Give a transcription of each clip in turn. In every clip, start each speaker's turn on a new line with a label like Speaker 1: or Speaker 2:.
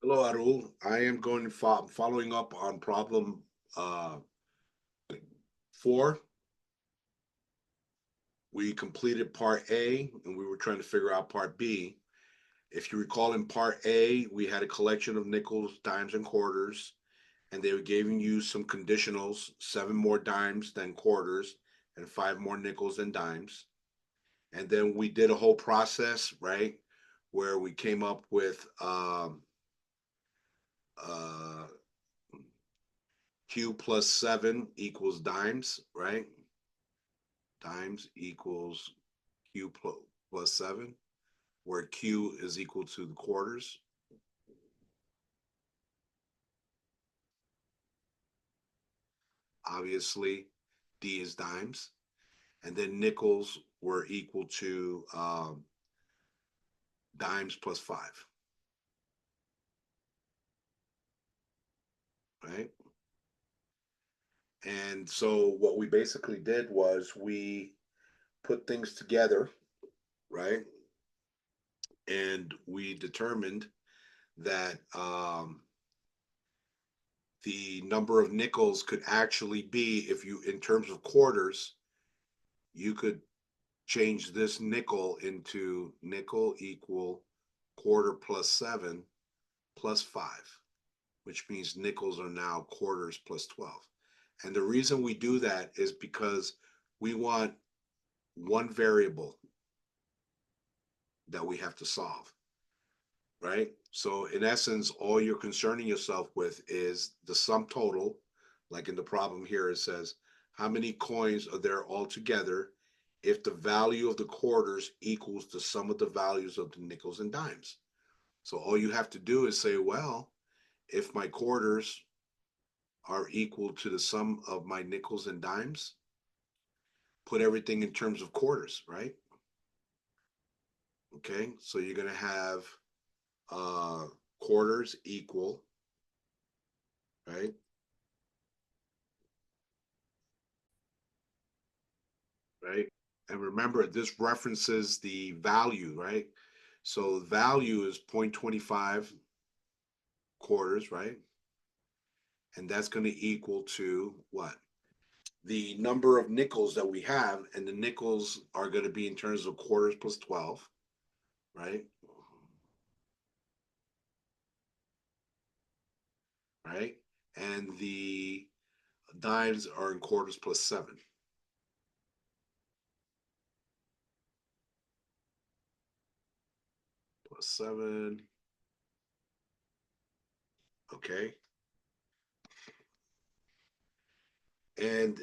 Speaker 1: Hello, Arul. I am going to following up on problem uh, 4. We completed part A and we were trying to figure out part B. If you recall, in part A, we had a collection of nickels, dimes, and quarters, and they were giving you some conditionals: 7 more dimes than quarters, and 5 more nickels than dimes. And then we did a whole process, right, where we came up with uh, Q plus 7 equals dimes, right? Dimes equals Q plus 7, where Q is equal to the quarters. Obviously, D is dimes. And then nickels were equal to dimes plus 5, right? And so what we basically did was we put things together, right? And we determined that the number of nickels could actually be, if you, in terms of quarters, you could change this nickel into nickel equal quarter plus 7 plus 5, which means nickels are now quarters plus 12. And the reason we do that is because we want one variable that we have to solve, right? So in essence, all you're concerning yourself with is the sum total. Like in the problem here, it says, how many coins are there altogether if the value of the quarters equals the sum of the values of the nickels and dimes? So all you have to do is say, well, if my quarters are equal to the sum of my nickels and dimes, put everything in terms of quarters, right? Okay, so you're going to have uh, quarters equal, right? Right? And remember, this references the value, right? So value is 0.25 quarters, right? And that's going to equal to what? The number of nickels that we have, and the nickels are going to be in terms of quarters plus 12, right? Right? And the dimes are in quarters plus 7, plus 7. Okay. And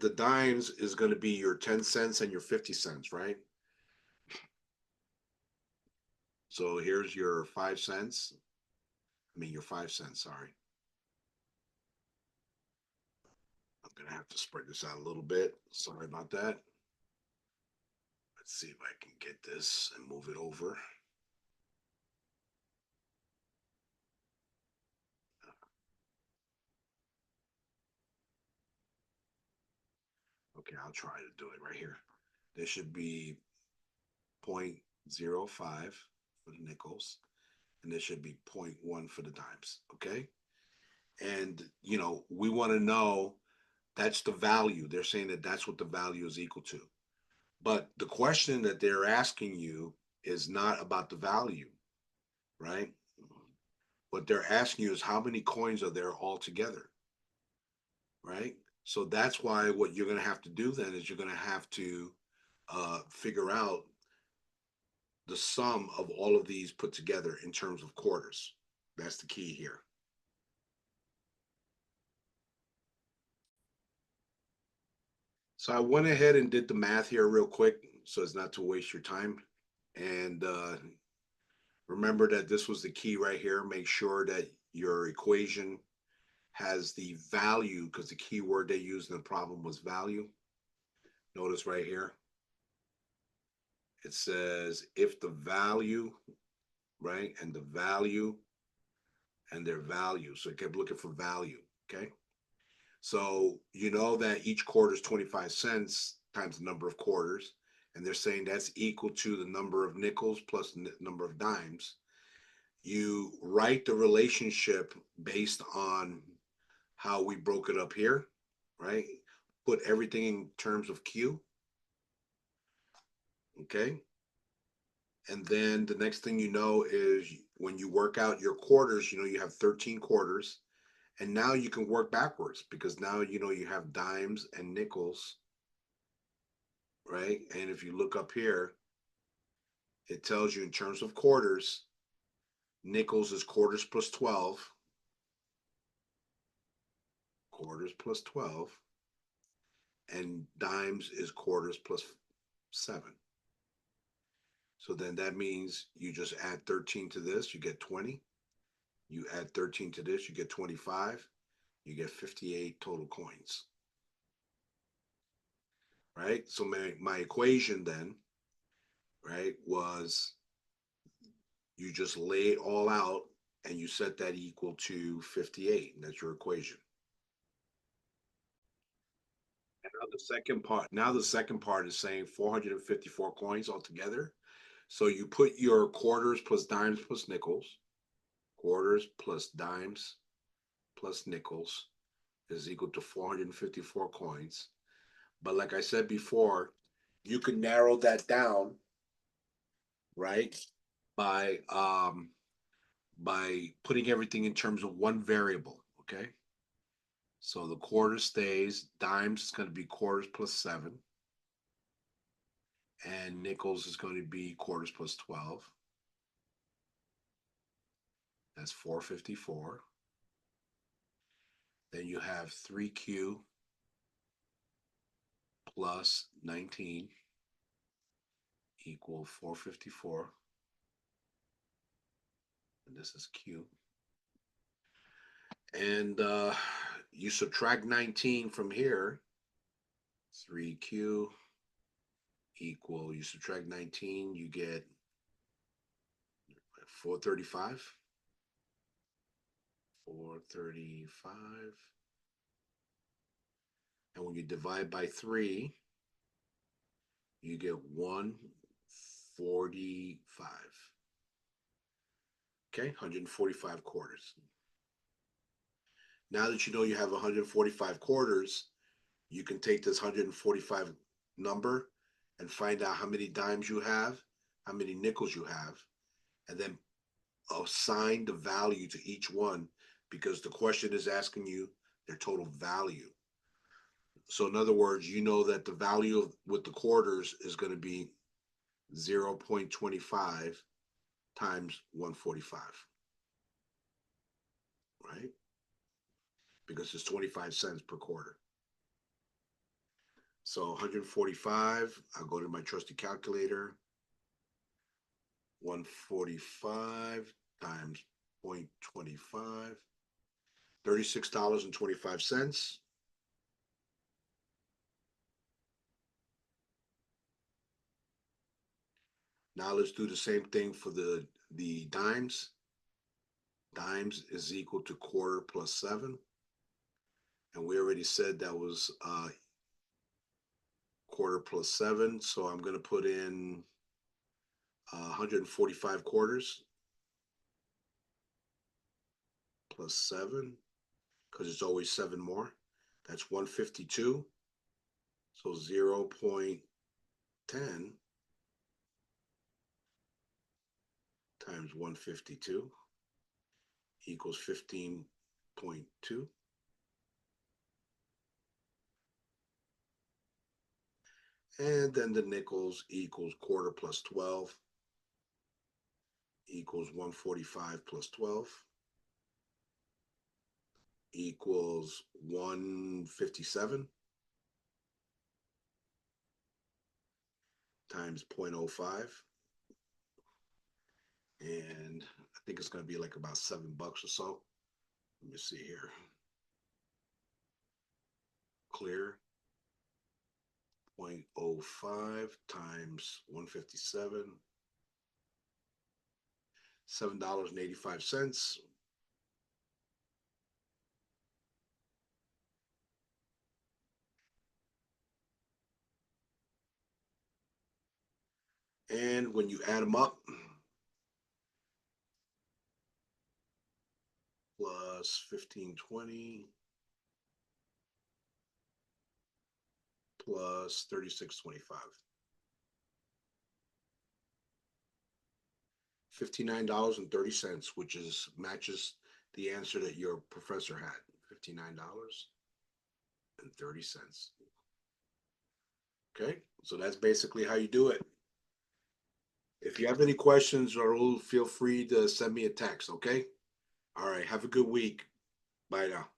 Speaker 1: the dimes is going to be your 10 cents and your 50 cents, right? So here's your 5 cents. I mean, your 5 cents, sorry. I'm going to have to spread this out a little bit. Sorry about that. Let's see if I can get this and move it over. Okay, I'll try to do it right here. There should be 0.05 for the nickels, and there should be zero point 0.1 for the dimes. Okay. And, we want to know that's the value. They're saying that that's what the value is equal to. But the question that they're asking you is not about the value, right? What they're asking you is how many coins are there altogether, right? So that's why what you're going to have to do then is you're going to have to figure out the sum of all of these put together in terms of quarters. That's the key here. So I went ahead and did the math here real quick so as not to waste your time. And remember that this was the key right here. Make sure that your equation has the value, because the key word they used in the problem was value. Notice right here, it says if the value, right, and the value and their value. So it kept looking for value, okay? So you know that each quarter is 25 cents times the number of quarters, and they're saying that's equal to the number of nickels plus the number of dimes. you write the relationship based on how we broke it up here, right? Put everything in terms of Q, okay? And then the next thing you know is when you work out your quarters, you have 13 quarters. And now you can work backwards because now you have dimes and nickels, right? And if you look up here, it tells you in terms of quarters, nickels is quarters plus 12, quarters plus 12, and dimes is quarters plus 7. So then that means you just add 13 to this, you get 20. You add 13 to this, you get 25. You get 58 total coins, right? So my equation then, right, was you just lay it all out and you set that equal to 58. And that's your equation. Now the second part is saying 454 coins altogether. So you put your quarters plus dimes plus nickels, quarters plus dimes plus nickels is equal to 454 coins. But like I said before, you can narrow that down, right? By by putting everything in terms of one variable, okay? So the quarter stays, dimes is going to be quarters plus 7, and nickels is going to be quarters plus 12. That's 454. Then you have 3Q plus 19 equal 454. And this is Q. And you subtract 19 from here. 3Q equal, you subtract 19, you get 435. 435. And when you divide by 3, you get 145. Okay, 145 quarters. Now that you know you have 145 quarters, you can take this 145 number and find out how many dimes you have, how many nickels you have, and then assign the value to each one because the question is asking you their total value. So in other words, you know that the value with the quarters is going to be 0.25 times 145, right? Because it's 25 cents per quarter. So 145, I'll go to my trusty calculator. 145 times 0.25, $36.25. Now let's do the same thing for the dimes. Dimes is equal to quarter plus 7. And we already said that was quarter plus 7. So I'm going to put in 145 quarters plus 7 because it's always 7 more. That's 152. So 0.10 times 152 equals 15.2. And then the nickels equals quarter plus 12 equals 145 plus 12 equals 157 times 0.05. And I think it's going to be like about $7 or so. Let me see here. Clear. 0.05 times 157. $7.85. And when you add them up, plus 1520 plus 3625. $59.30, which is matches the answer that your professor had. $59.30. Okay, so that's basically how you do it. If you have any questions, Arul, feel free to send me a text, okay? All right, have a good week. Bye now.